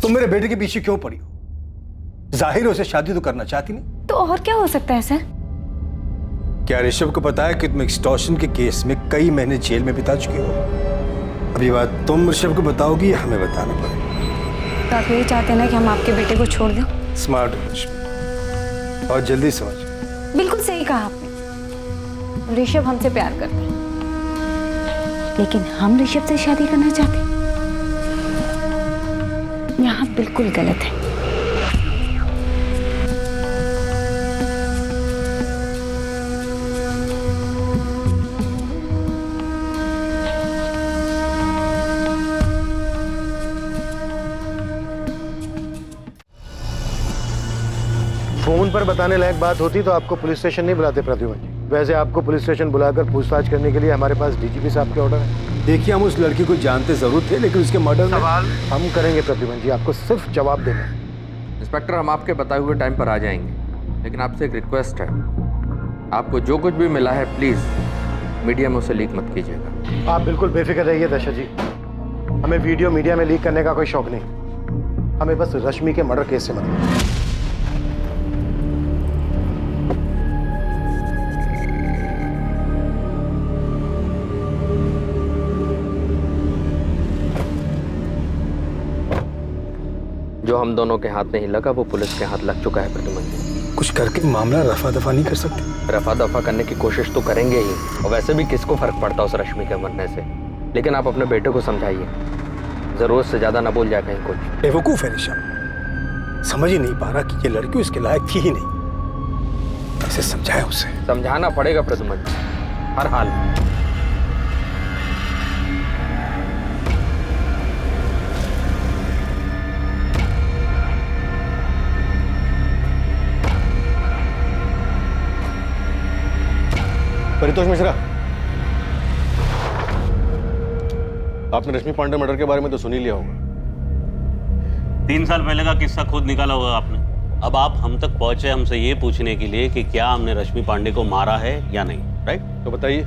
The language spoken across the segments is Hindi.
तुम मेरे बेटे के पीछे क्यों पड़ी हो? जाहिर है उसे शादी तो करना चाहती नहीं। तो और क्या हो सकता है सर? क्या ऋषभ को पता है कि तुम एक्सटॉर्शन के केस में कई महीने जेल में बिता चुके हो? अभी बात तुम ऋषभ को बताओगी या हमें बताना पड़ेगा? तो आप यही चाहते हैं ना कि हम आपके बेटे को छोड़ दें? स्मार्ट हो रश्मि, और जल्दी समझ। बिल्कुल सही कहा आपने। ऋषभ हमसे प्यार करता है, लेकिन हम ऋषभ से शादी करना चाहते हैं। यहाँ बिल्कुल गलत है। फोन पर बताने लायक बात होती तो आपको पुलिस स्टेशन नहीं बुलाते प्रद्युमन जी। वैसे आपको पुलिस स्टेशन बुलाकर पूछताछ करने के लिए हमारे पास डीजीपी साहब के ऑर्डर है। देखिए, हम उस लड़की को जानते जरूर थे, लेकिन उसके मर्डर में सवाल हम करेंगे प्रद्युमन जी, आपको सिर्फ जवाब देना है। इंस्पेक्टर, हम आपके बताए हुए टाइम पर आ जाएंगे, लेकिन आपसे एक रिक्वेस्ट है, आपको जो कुछ भी मिला है प्लीज़ मीडिया में उसे लीक मत कीजिएगा। आप बिल्कुल बेफिक्र रहिए दशरथ जी, हमें वीडियो मीडिया में लीक करने का कोई शौक नहीं। हमें बस रश्मि के मर्डर केस से मतलब। जो हम दोनों के हाथ नहीं लगा वो पुलिस के हाथ लग चुका है प्रद्युमन जी। कुछ करके मामला रफा दफा नहीं कर सकते? रफा दफा करने की कोशिश तो करेंगे ही, और वैसे भी किसको फर्क पड़ता उस रश्मि के मरने से। लेकिन आप अपने बेटे को समझाइए, जरूरत से ज्यादा ना बोल जाए कहीं कुछ। बेवकूफ है ऋषभ, समझ ही नहीं पा रहा कि ये लड़की उसके लायक थी ही नहीं। कैसे समझाए उसे? समझाना पड़ेगा प्रद्युमन जी, हर हाल में। परितोष मिश्रा, आपने रश्मि पांडे मर्डर के बारे में तो सुन ही लिया होगा। 3 साल पहले का किस्सा खुद निकाला होगा आपने। अब आप हम तक पहुंचे हमसे ये पूछने के लिए कि क्या हमने रश्मि पांडे को मारा है या नहीं, राइट? तो बताइए,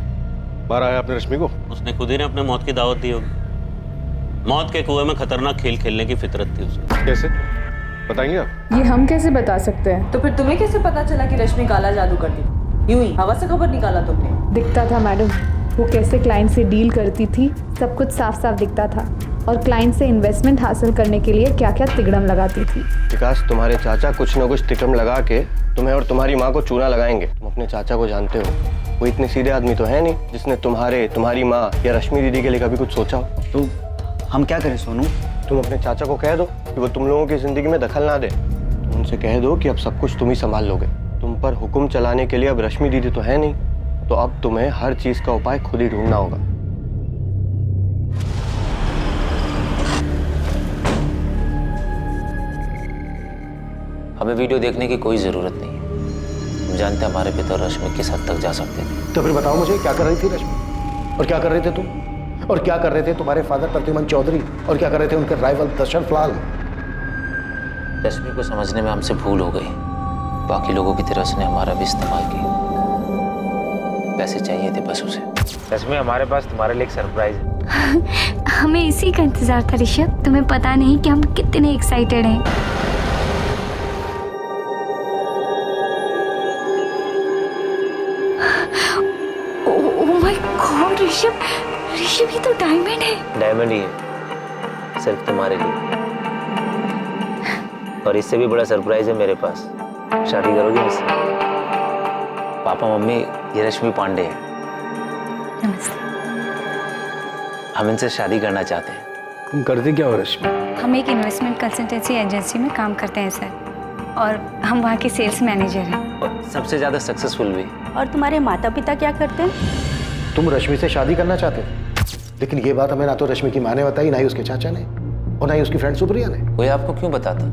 मारा है आपने रश्मि को? उसने खुद ही ने अपने मौत की दावत दी होगी। मौत के कुएं में खतरनाक खेल खेलने की फितरत थी उसकी। कैसे बताएंगे आप? ये हम कैसे बता सकते हैं? तो फिर तुम्हें कैसे पता चला कि रश्मि काला जादू करती थी? यूं ही हवा से खबर निकाला तुमने? दिखता था मैडम, वो कैसे क्लाइंट से डील करती थी, सब कुछ साफ साफ दिखता था। और क्लाइंट से इन्वेस्टमेंट हासिल करने के लिए क्या क्या तिकड़म लगाती थी। विकास, तुम्हारे चाचा कुछ न कुछ तिकड़म लगा के तुम्हें और तुम्हारी माँ को चूना लगाएंगे। तुम अपने चाचा को जानते हो, वो इतने सीधे आदमी तो है नहीं जिसने तुम्हारी माँ या रश्मि दीदी के लिए कभी कुछ सोचा हो। तो हम क्या करें सोनू? तुम अपने चाचा को कह दो कि वो तुम लोगों की जिंदगी में दखल ना दे। तुम उनसे कह दो कि अब सब कुछ तुम ही संभाल लोगे। तुम पर हुक्म चलाने के लिए अब रश्मि दीदी तो है नहीं, तो अब तुम्हें हर चीज का उपाय खुद ही ढूंढना होगा। हमें वीडियो देखने की कोई जरूरत नहीं है। हम जानते हैं हमारे पिता रश्मि किस हद तक जा सकते थे। तो फिर बताओ मुझे, क्या कर रही थी रश्मि? और क्या कर रहे थे तुम? और क्या कर रहे थे तुम्हारे फादर प्रद्युमन चौधरी? और क्या कर रहे थे उनके राइवल दशरथ लाल? रश्मि को समझने में हमसे भूल हो गई। बाकी लोगों की तरह उसने हमारा भी इस्तेमाल किया। पैसे चाहिए थे बस उसे। रश्मि, हमारे पास तुम्हारे लिए एक सरप्राइज है। हमें इसी का इंतजार था ऋषभ। तुम्हें पता नहीं कि हम कितने एक्साइटेड हैं। Oh my God Rishabh, Rishabh ये तो डायमंड है। डायमंड ही है, सिर्फ तुम्हारे लिए। और इससे भी बड़ा सरप्राइज है मेरे पास। शादी करोगी मुझसे? पापा मम्मी, ये रश्मि पांडे है। नमस्ते। हम इनसे शादी करना चाहते हैं। तुम करते क्या हो रश्मि? हम एक इन्वेस्टमेंट कंसल्टेंसी एजेंसी में काम करते हैं सर, और हम वहाँ के सेल्स मैनेजर हैं। और सबसे ज्यादा सक्सेसफुल भी। और तुम्हारे माता पिता क्या करते हैं? तुम रश्मि से शादी करना चाहते थे, लेकिन ये बात हमें ना तो रश्मि की माँ ने बताई, ना ही उसके चाचा ने, और ना ही उसकी फ्रेंड सुप्रिया ने। कोई आपको क्यों बताता?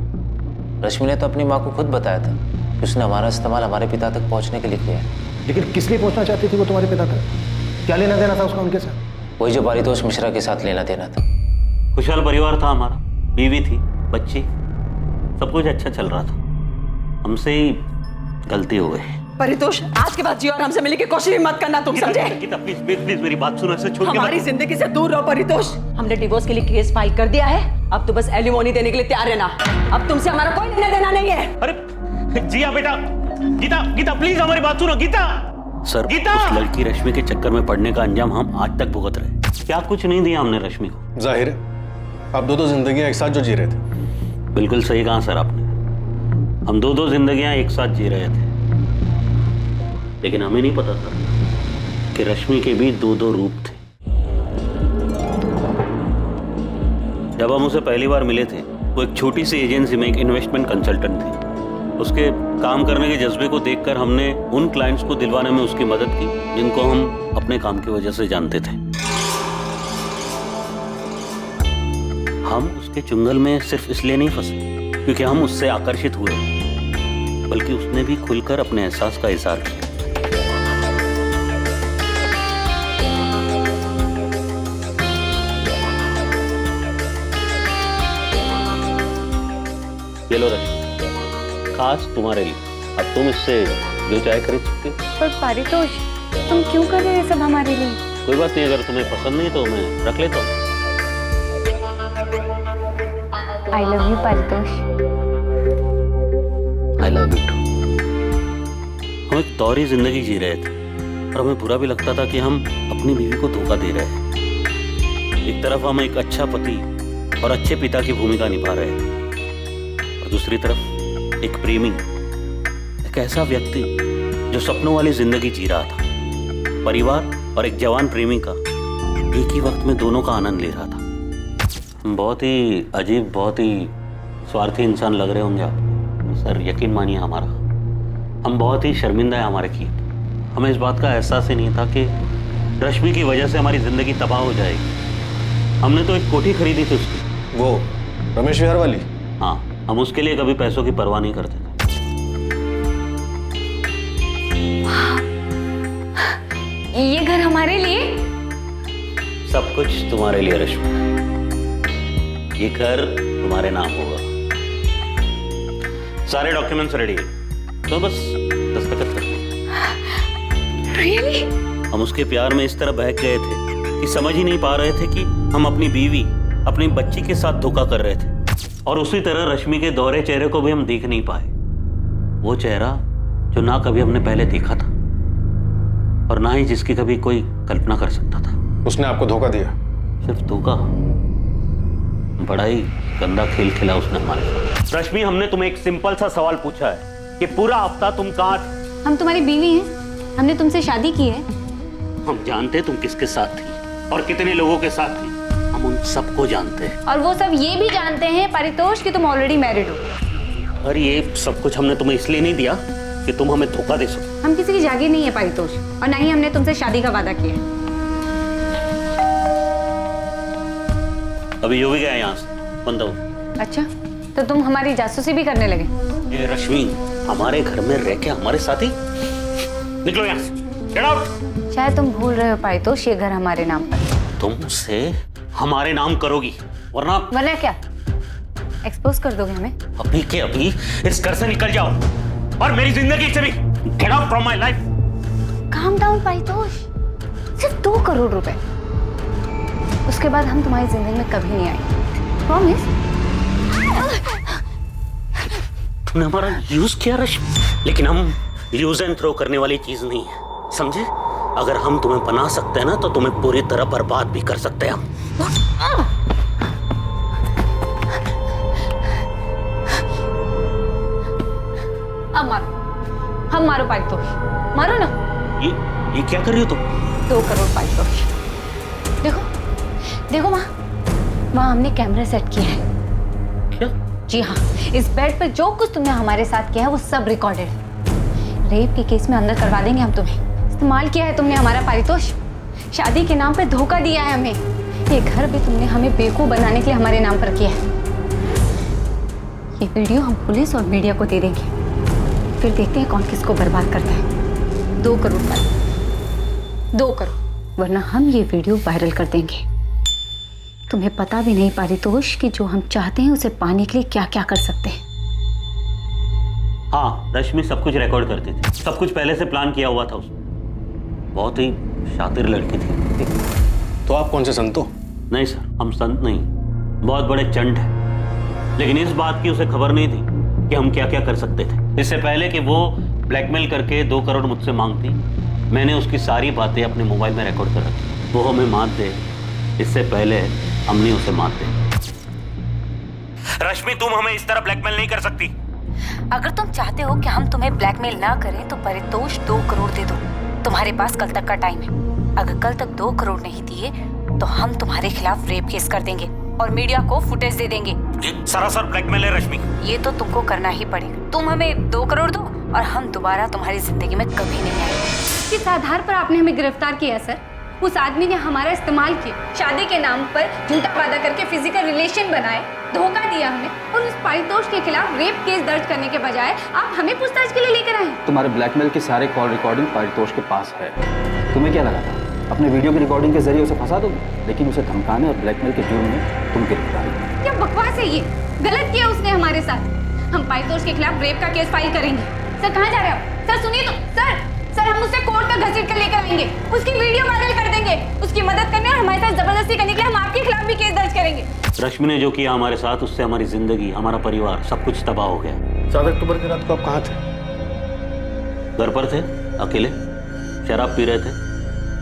रश्मि ने तो अपनी माँ को खुद बताया था कि उसने हमारा इस्तेमाल हमारे पिता तक पहुँचने के लिए किया है। लेकिन किस लिए पहुंचना चाहती थी वो तुम्हारे पिता तक? क्या लेना देना था उसका उनके साथ? वही जो परितोष मिश्रा के साथ लेना देना था। खुशहाल परिवार था हमारा, बीवी थी, बच्ची, सब कुछ अच्छा चल रहा था। हमसे ही गलती हो गई। परितोष, आज के बाद जी और हमसे मिलने की कोशिश भी मत करना, तुम समझे? गीता प्लीज प्लीज मेरी बात सुनो, ऐसे छोड़ के हमारी जिंदगी से दूर रहो परितोष। हमने डिवोर्स के लिए केस फाइल कर दिया है, अब तो बस एलिमोनी देने के लिए तैयार रहना। अब तुमसे हमारा कोई लेना देना नहीं है। अरे जिया बेटा, गीता गीता प्लीज हमारी बात सुनो। गीता सर, गीता उस लड़की रश्मि के चक्कर में पड़ने का अंजाम हम आज तक भुगत रहे। क्या कुछ नहीं दिया हमने रश्मि को। जाहिर है आप दो जिंदगियां एक साथ जो जी रहे थे। बिल्कुल सही कहा सर आपने, हम दो जिंदगियां एक साथ जी रहे थे, लेकिन हमें नहीं पता था कि रश्मि के भी दो रूप थे। जब हम उसे पहली बार मिले थे, वो एक छोटी सी एजेंसी में एक इन्वेस्टमेंट कंसल्टेंट थे। उसके काम करने के जज्बे को देखकर हमने उन क्लाइंट्स को दिलवाने में उसकी मदद की जिनको हम अपने काम की वजह से जानते थे। हम उसके चुंगल में सिर्फ इसलिए नहीं फंसे क्योंकि हम उससे आकर्षित हुए, बल्कि उसने भी खुलकर अपने एहसास का इजहार किया। ये लो रश्मि, खास तुम्हारे लिए। अब तुम इससे जो चाहे खरीद सकते हो। पर पारितोष, तुम क्यों कर रहे हो सब हमारे लिए? कोई बात नहीं, अगर तुम्हें पसंद नहीं तो मैं रख लेता हूँ। I love you Paritosh. I love you too. हम एक तौरी जिंदगी जी रहे थे और हमें बुरा भी लगता था कि हम अपनी बीवी को धोखा दे रहे हैं। एक तरफ हम एक अच्छा पति और अच्छे पिता की भूमिका निभा रहे हैं, और दूसरी तरफ एक प्रेमी, एक ऐसा व्यक्ति जो सपनों वाली जिंदगी जी रहा था। परिवार और एक जवान प्रेमी का एक ही वक्त में दोनों का आनंद ले रहा था। बहुत ही अजीब, बहुत ही स्वार्थी इंसान लग रहे होंगे आप सर, यकीन मानिए हमारा, हम बहुत ही शर्मिंदा है हमारे किए। हमें इस बात का एहसास ही नहीं था कि रश्मि की वजह से हमारी जिंदगी तबाह हो जाएगी। हमने तो एक कोठी खरीदी थी उसकी, वो रमेश विहार वाली। हाँ, हम उसके लिए कभी पैसों की परवाह नहीं करते थे। ये घर हमारे लिए? सब कुछ तुम्हारे लिए रश्मि, ये घर तुम्हारे नाम होगा। सारे डॉक्यूमेंट्स रेडी है, तो बस दस्तखत करना। Really? हम उसके प्यार में इस तरह बहक गए थे कि समझ ही नहीं पा रहे थे कि हम अपनी बीवी, अपनी बच्ची के साथ धोखा कर रहे थे। और उसी तरह रश्मि के दोहरे चेहरे को भी हम देख नहीं पाए। वो चेहरा जो ना कभी हमने पहले देखा था और ना ही जिसकी कभी कोई कल्पना कर सकता था। उसने आपको धोखा दिया? सिर्फ धोखा, बड़ा ही गंदा खेल खेला उसने हमारे साथ। रश्मि, हमने तुम्हें एक सिंपल सा सवाल पूछा है कि पूरा हफ्ता तुम कहाँ थे? हम तुम्हारी बीवी हैं, हमने तुमसे शादी की है। हम जानते तुम किसके साथ थी और कितने लोगों के साथ थी, हम उन सबको जानते हैं। और वो सब ये भी जानते हैं पारितोष कि तुम ऑलरेडी मैरिड हो। और ये सब कुछ हमने तुम्हें इसलिए नहीं दिया कि तुम हमें धोखा दे सको। हम किसी की जागीर नहीं है पारितोष, और ना ही हमने तुमसे शादी का वादा किया है। अभी यो भी गया यहाँ से, बंद हो। अच्छा, तो तुम हमारी जासूसी भी करने लगे? ये रश्मि, हमारे घर में रह के हमारे साथ ही निकलो यहाँ से। Get out! शायद तुम भूल रहे हो पारितोष, ये घर हमारे नाम पर। तुम उसे हमारे नाम करोगी, वरना क्या एक्सपोज कर दोगे हमें? अभी के अभी इस घर से निकल जाओ और मेरी जिंदगी से भी। Get out from my life! Calm down Paritosh, सिर्फ 2 करोड़ रुपए, उसके बाद हम तुम्हारी जिंदगी में कभी नहीं आएंगे। प्रॉमिस? तुमने हमारा यूज किया रश्मि, लेकिन हम यूज एंड थ्रो करने वाली चीज नहीं है, समझे? अगर हम तुम्हें बना सकते हैं ना, तो तुम्हें पूरी तरह बर्बाद भी कर सकते हैं हम। अब मारो, हम मारो पारितोष, मारो ना। ये क्या कर रही हो तुम? 2 करोड़ पारितोष। देखो देखो वहाँ हमने कैमरा सेट किया है। क्या? जी हाँ, इस बेड पर जो कुछ तुमने हमारे साथ किया है वो सब रिकॉर्डेड है। रेप के केस में अंदर करवा देंगे हम तुम्हें। इस्तेमाल किया है तुमने हमारा पारितोष, शादी के नाम पे धोखा दिया है हमें। ये घर भी तुमने हमें बेवकूफ बनाने के लिए हमारे नाम पर किया है। ये वीडियो हम पुलिस और मीडिया को दे देंगे, फिर देखते हैं कौन किसको बर्बाद करता है। 2 करोड़ पारितोष, 2 करोड़, वरना हम ये वीडियो वायरल कर देंगे। तुम्हें पता भी नहीं पारितोष कि जो हम चाहते हैं उसे पाने के लिए क्या क्या कर सकते हैं। हाँ, रश्मि सब कुछ रिकॉर्ड करती थी, सब कुछ पहले से प्लान किया हुआ था उसने। बहुत ही शातिर लड़की थी। तो आप कौन से संत हो? नहीं सर, हम संत नहीं, बहुत बड़े चंट हैं। लेकिन इस बात की उसे खबर नहीं थी कि हम क्या क्या कर सकते थे। इससे पहले कि वो ब्लैकमेल करके 2 करोड़ मुझसे मांगती, मैंने उसकी सारी बातें अपने मोबाइल में रिकॉर्ड कर रखी। वो हमें मात दे इससे पहले हमने उसे मात दे। रश्मि, तुम हमें इस तरह ब्लैकमेल नहीं कर सकती। अगर तुम चाहते हो कि हम तुम्हें ब्लैकमेल ना करें तो परितोष 2 करोड़ दे दो। तुम्हारे पास कल तक का टाइम है। अगर कल तक 2 करोड़ नहीं दिए तो हम तुम्हारे खिलाफ रेप केस कर देंगे और मीडिया को फुटेज दे देंगे। ये सरासर ब्लैकमेल है रश्मि। ये तो तुमको करना ही पड़ेगा। तुम हमें 2 करोड़ दो और हम दोबारा तुम्हारी जिंदगी में कभी नहीं आएंगे। किस आधार पर आपने हमें गिरफ्तार किया सर? उस आदमी ने हमारा इस्तेमाल किया, शादी के नाम पर झूठा वादा करके फिजिकल रिलेशन बनाए, धोखा दिया हमें, और उस परितोष के खिलाफ रेप केस दर्ज करने के बजाय आप हमें पूछताछ के लिए लेकर आए। तुम्हारे ब्लैकमेल के सारे कॉल रिकॉर्डिंग परितोष के पास है। तुम्हें क्या लगा था अपने वीडियो की रिकॉर्डिंग के जरिए उसे फंसा दोगे, लेकिन उसे धमकाने और ब्लैकमेल के जुर्म में तुम गिरफ्तार हो। क्या बकवास है ये? गलत किया उसने हमारे साथ। हम परितोष के खिलाफ रेप का केस फाइल करेंगे। सर कहाँ जा रहे हो? सर सुनिए तो, सर हम उससे कोर्ट तक घसीट कर लेकर आएंगे, उसकी वीडियो वायरल कर देंगे, उसकी मदद करने और हमारे साथ जबरदस्ती करने के लिए हम आपके खिलाफ भी केस दर्ज करेंगे। रश्मि ने जो किया हमारे साथ, उससे हमारी जिंदगी, हमारा परिवार, सब कुछ तबाह हो गया। 7 अक्टूबर की रात को आप कहाँ थे? घर पर थे, अकेले शराब पी रहे थे,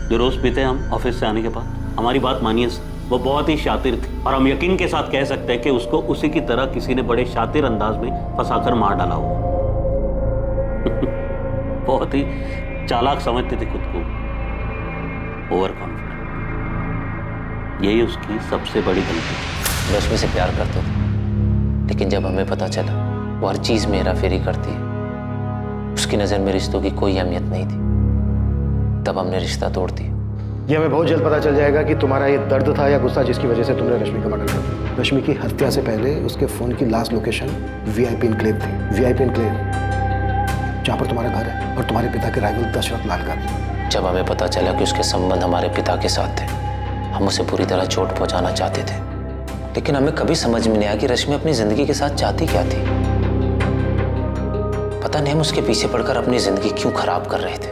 जो रोज पीते हैं हम ऑफिस से आने के बाद। हमारी बात मानिए, वो बहुत ही शातिर थी और हम यकीन के साथ कह सकते हैं कि उसको उसी की तरह किसी ने बड़े शातिर अंदाज में फंसाकर मार डाला हो। बहुत ही चालाक समझती थी खुद को, ओवर कॉन्फिडेंट। यही उसकी सबसे बड़ी गलती थी। रश्मि से प्यार करते थे, लेकिन जब हमें पता चला वो हर चीज में हेरा फेरी करती है, उसकी नजर में रिश्तों की कोई अहमियत नहीं थी, तब हमने रिश्ता तोड़ दिया। ये हमें बहुत जल्द पता चल जाएगा कि तुम्हारा ये दर्द था या गुस्सा जिसकी वजह से तुमने रश्मि का मर्डर कर दिया। रश्मि की हत्या से पहले उसके फोन की लास्ट लोकेशन VIP एन्क्लेव थी। VIP एन्क्लेव जहाँ पर तुम्हारा घर है और तुम्हारे पिता के राइवल दशरथ लाल का। जब हमें पता चला कि उसके संबंध हमारे पिता के साथ थे, हम उसे पूरी तरह चोट पहुंचाना चाहते थे, लेकिन हमें कभी समझ में नहीं आया कि रश्मि अपनी जिंदगी के साथ चाहती क्या थी। पता नहीं हम उसके पीछे पड़कर अपनी जिंदगी क्यों खराब कर रहे थे।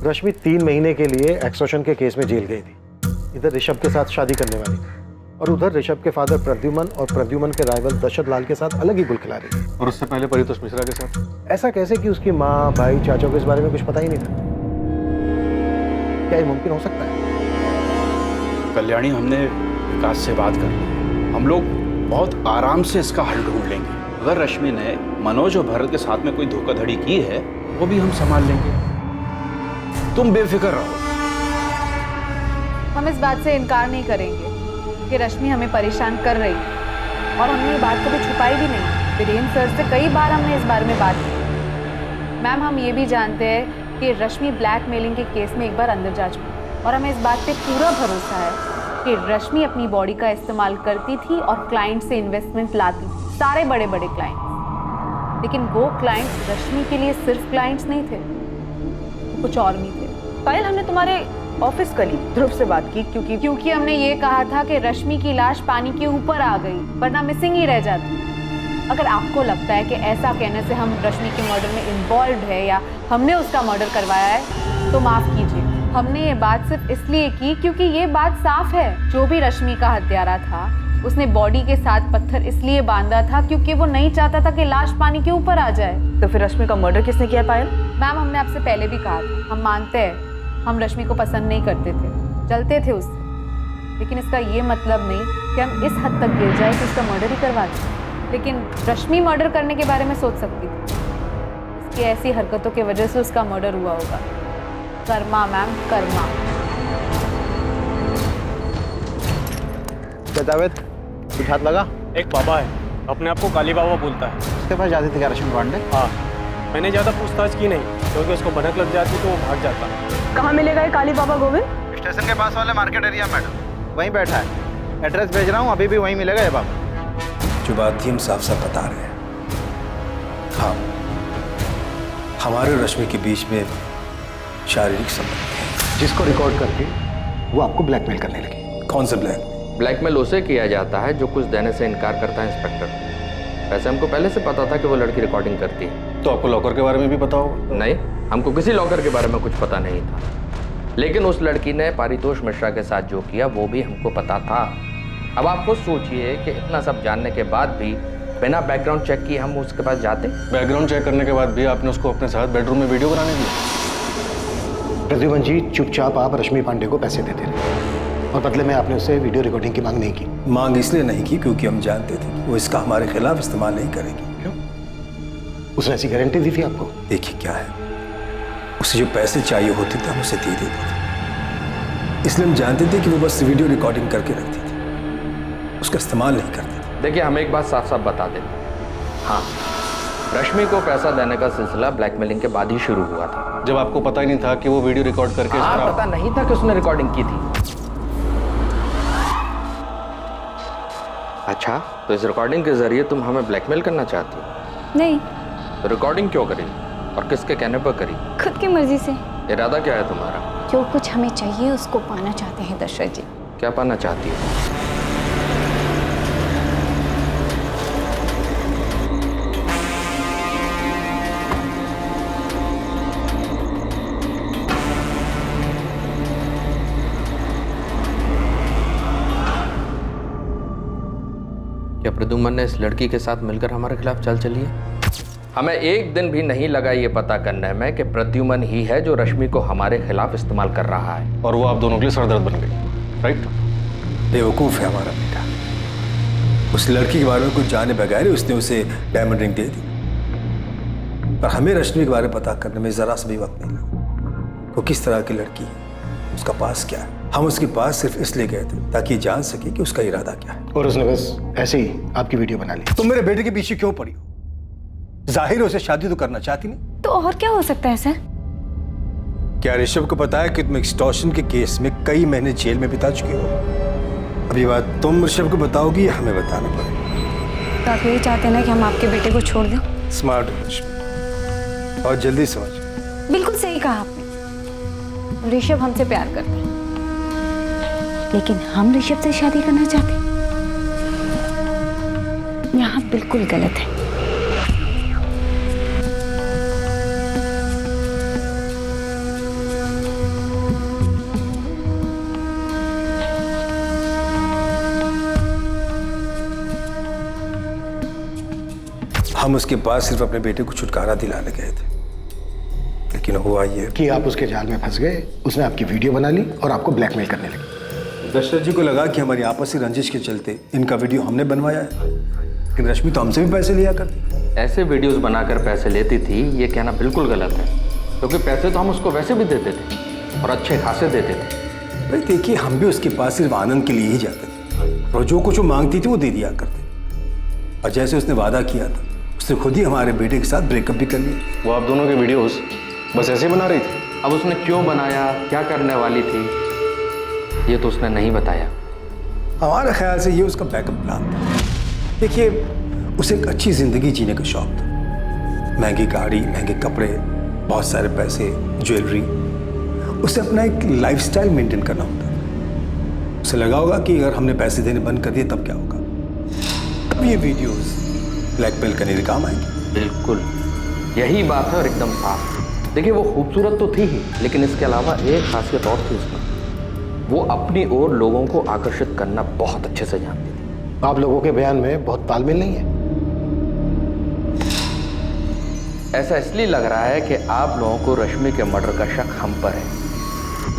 रश्मि 3 महीने के लिए एक्सटॉर्शन के केस में जेल गई थी। इधर ऋषभ के साथ शादी करने वाली थी और उधर ऋषभ के फादर प्रद्युमन और प्रद्युमन के राइवल दशरथ लाल के साथ अलग ही गुल खिला रही थी। और उससे पहले परितोष मिश्रा के साथ? ऐसा कैसे कि उसकी माँ, भाई, चाचा को इस बारे में कुछ पता ही नहीं था? क्या ये मुमकिन हो सकता है? कल्याणी, हमने विकास से बात कर ली। हम लोग बहुत आराम से इसका हल ढूंढ लेंगे। अगर रश्मि ने मनोज और भरत के साथ में कोई धोखाधड़ी की है, वो भी हम संभाल लेंगे। तुम बेफिक्र रहो। हम इस बात से इनकार नहीं करेंगे कि रश्मि हमें परेशान कर रही है और हमने ये बात कभी छुपाई भी नहीं। वीरेंद्र सर से कई बार हमने इस बारे में बात की। मैम, हम ये भी जानते हैं कि रश्मि ब्लैकमेलिंग के केस में एक बार अंदर जा चुकी और हमें इस बात पे पूरा भरोसा है कि रश्मि अपनी बॉडी का इस्तेमाल करती थी और क्लाइंट से इन्वेस्टमेंट लाती थी, सारे बड़े बड़े क्लाइंट्स। लेकिन वो क्लाइंट्स रश्मि के लिए सिर्फ क्लाइंट्स नहीं थे, कुछ और भी थे। पायल, हमने तुम्हारे ऑफिस कलीग ध्रुव से बात की क्योंकि हमने ये कहा था कि रश्मि की लाश पानी के ऊपर आ गई वरना मिसिंग ही रह जाती। अगर आपको लगता है कि ऐसा कहने से हम रश्मि के मर्डर में इन्वॉल्व है या हमने उसका मर्डर करवाया है तो माफ कीजिए। हमने ये बात सिर्फ इसलिए की क्योंकि ये बात साफ है, जो भी रश्मि का हत्यारा था उसने बॉडी के साथ पत्थर इसलिए बांधा था क्योंकि वो नहीं चाहता था कि लाश पानी के ऊपर आ जाए। तो फिर रश्मि का मर्डर किसने किया पायल? मैम, हमने आपसे पहले भी कहा था, हम मानते हैं हम रश्मि को पसंद नहीं करते थे, जलते थे उससे, लेकिन इसका ये मतलब नहीं कि हम इस हद तक गिर जाए कि उसका मर्डर ही करवा दें। लेकिन रश्मि मर्डर करने के बारे में सोच सकती थी, इसकी ऐसी हरकतों की वजह से उसका मर्डर हुआ होगा। कर्मा मैम, कर्मा। जावेद, कुछ हाथ लगा? एक बाबा है, अपने आप को काली बाबा बोलता है। उसके पास जाते थे क्या रश्मि पांडे? हाँ, मैंने ज़्यादा पूछताछ की नहीं क्योंकि उसको भनक लग जाती तो वो भाग जाता। कहाँ मिलेगा ये काली बाबा गोविंद? स्टेशन के पास वाले मार्केट एरिया मैडम, वहीं बैठा है। एड्रेस भेज रहा हूँ, अभी भी वहीं मिलेगा ये बाबा। जो बात थी हम साफ साफ बता रहे हैं। हाँ, हमारे और रश्मि के बीच में शारीरिक संबंध है, जिसको रिकॉर्ड करके वो आपको ब्लैकमेल करने लगी। कौन सा ब्लैक? ब्लैकमेल उसे किया जाता है जो कुछ देने से इनकार करता है इंस्पेक्टर। वैसे हमको पहले से पता था कि वो लड़की रिकॉर्डिंग करती है, तो आपको लॉकर के बारे में भी पता होगा? नहीं, हमको किसी लॉकर के बारे में कुछ पता नहीं था, लेकिन उस लड़की ने पारितोष मिश्रा के साथ जो किया वो भी हमको पता था। अब आप खुद सोचिए कि इतना सब जानने के बाद भी बिना बैकग्राउंड चेक किए हम उसके पास जाते। बैकग्राउंड चेक करने के बाद भी आपने उसको अपने साथ बेडरूम में वीडियो बनाने दिया? प्रद्युमन जी, चुपचाप आप रश्मि पांडे को पैसे देते रहे और बदले में आपने उससे वीडियो रिकॉर्डिंग की मांग नहीं की। मांग इसलिए नहीं की क्योंकि हम जानते थे कि वो इसका हमारे खिलाफ इस्तेमाल नहीं करेगी। क्यों? उसने ऐसी गारंटी दी थी आपको? देखिए क्या है, उसे जो पैसे चाहिए होते थे हम उसे दे देते थे, इसलिए हम जानते थे कि वो बस वीडियो रिकॉर्डिंग करके रखती थी, उसका इस्तेमाल नहीं करती थी। देखिए, हम एक बात साफ साफ बता दें, हाँ, रश्मि को पैसा देने का सिलसिला ब्लैकमेलिंग के बाद ही शुरू हुआ था। जब आपको पता ही नहीं था कि वो वीडियो रिकॉर्ड करके पता नहीं था कि उसने रिकॉर्डिंग की थी। अच्छा, तो इस रिकॉर्डिंग के जरिए तुम हमें ब्लैकमेल करना चाहती हो? नहीं। तो रिकॉर्डिंग क्यों करी और किसके कहने पर करी? खुद की मर्जी से। इरादा क्या है तुम्हारा? जो कुछ हमें चाहिए उसको पाना चाहते हैं दशरथ जी। क्या पाना चाहती हो? क्या प्रद्युमन ने इस लड़की के साथ मिलकर हमारे खिलाफ चाल चली है? हमें एक दिन भी नहीं लगा ये पता करने में कि प्रद्युमन ही है जो रश्मि को हमारे खिलाफ इस्तेमाल कर रहा है। और वो आप दोनों के लिए सरदर्द बन गई, राइट? बेवकूफ़ है हमारा बेटा। उस लड़की के बारे में कुछ जाने बगैर उसने उसे डायमंड रिंग दे दी, पर हमें रश्मि के बारे में पता करने में ज़रा सा भी वक्त नहीं लगा। वो किस तरह की लड़की है, उसका पास क्या है। हम उसके पास सिर्फ इसलिए गए थे ताकि ये जान सके कि उसका इरादा क्या है। और उसने बस ऐसे ही आपकी वीडियो बना ली। तुम मेरे बेटे के पीछे क्यों पड़ी हो? जाहिर है उसे शादी तो करना चाहती नहीं। तो और क्या हो सकता है सर? क्या ऋषभ को पता है कि तुम एक्सटॉर्शन के केस में कई महीने जेल में बिता चुके हो? अब ये बात तुम ऋषभ को बताओगी या हमें बताना पड़ेगा? तो आप यही चाहते हैं ना कि हम आपके बेटे को छोड़ दें? स्मार्ट हो ऋषभ, और जल्दी समझ। बिल्कुल सही कहा आपने। ऋषभ हमसे प्यार करता है, लेकिन हम ऋषभ से शादी करना चाहते हैं। यहाँ बिल्कुल गलत है। हम उसके पास सिर्फ अपने बेटे को छुटकारा दिलाने गए थे, लेकिन हुआ ये कि आप उसके जाल में फंस गए। उसने आपकी वीडियो बना ली और आपको ब्लैकमेल करने लगी। दशरथ जी को लगा कि हमारी आपसी रंजिश के चलते इनका वीडियो हमने बनवाया है, लेकिन रश्मि तो हमसे भी पैसे लिया करती। ऐसे वीडियोस बनाकर पैसे लेती थी, ये कहना बिल्कुल गलत है, क्योंकि पैसे तो हम उसको वैसे भी देते थे और अच्छे खासे देते थे। भाई देखिए, हम भी उसके पास सिर्फ आनंद के लिए ही जाते थे, और जो कुछ वो मांगती थी वो दे दिया करते। और जैसे उसने वादा किया था, उसने खुद ही हमारे बेटे के साथ ब्रेकअप भी कर लिया। वो आप दोनों के वीडियोस बस ऐसे ही बना रही थी। अब उसने क्यों बनाया, क्या करने वाली थी, ये तो उसने नहीं बताया। हमारे ख्याल से ये उसका बैकअप प्लान था। देखिए, उसे एक अच्छी जिंदगी जीने का शौक था। महंगी गाड़ी, महंगे कपड़े, बहुत सारे पैसे, ज्वेलरी। उसे अपना एक लाइफस्टाइल मेंटेन करना होता था। उसे लगा होगा कि अगर हमने पैसे देने बंद कर दिए तब क्या होगा। तब ये वीडियोस ब्लैकमेल करने के काम आएंगे। बिल्कुल यही बात है, और एकदम साफ। देखिए, वो खूबसूरत तो थी ही, लेकिन इसके अलावा एक खासियत और थी उसमें। वो अपनी ओर लोगों को आकर्षित करना बहुत अच्छे से जानती थी। आप लोगों के बयान में बहुत तालमेल नहीं है। ऐसा इसलिए लग रहा है कि आप लोगों को रश्मि के मर्डर का शक हम पर है,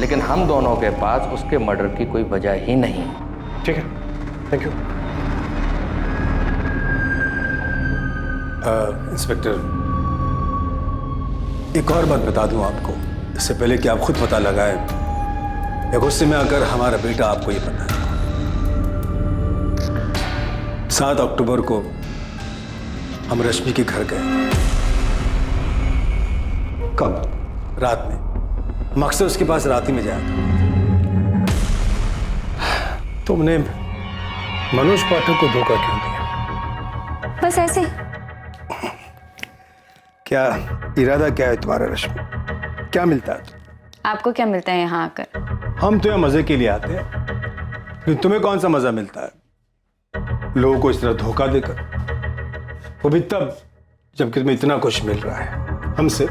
लेकिन हम दोनों के पास उसके मर्डर की कोई वजह ही नहीं है। ठीक है, थैंक यू। इंस्पेक्टर, एक और बात बता दूं आपको, इससे पहले कि आप खुद पता लगाएं या गुस्से में आकर हमारा बेटा आपको ये पता है। 7 अक्टूबर को हम रश्मि के घर गए। कब? रात में। हम अक्सर उसके पास रात ही में जाया करते थे। तुमने मनोज पाठक को धोखा क्यों दिया? बस ऐसे। क्या इरादा क्या है तुम्हारा रश्मि? क्या मिलता है? आपको क्या मिलता है यहाँ आकर? हम तो यहाँ मजे के लिए आते हैं, लेकिन तुम्हें कौन सा मजा मिलता है लोगों को इस तरह धोखा देकर? वो भी तब जबकि तुम्हें इतना कुछ मिल रहा है हमसे,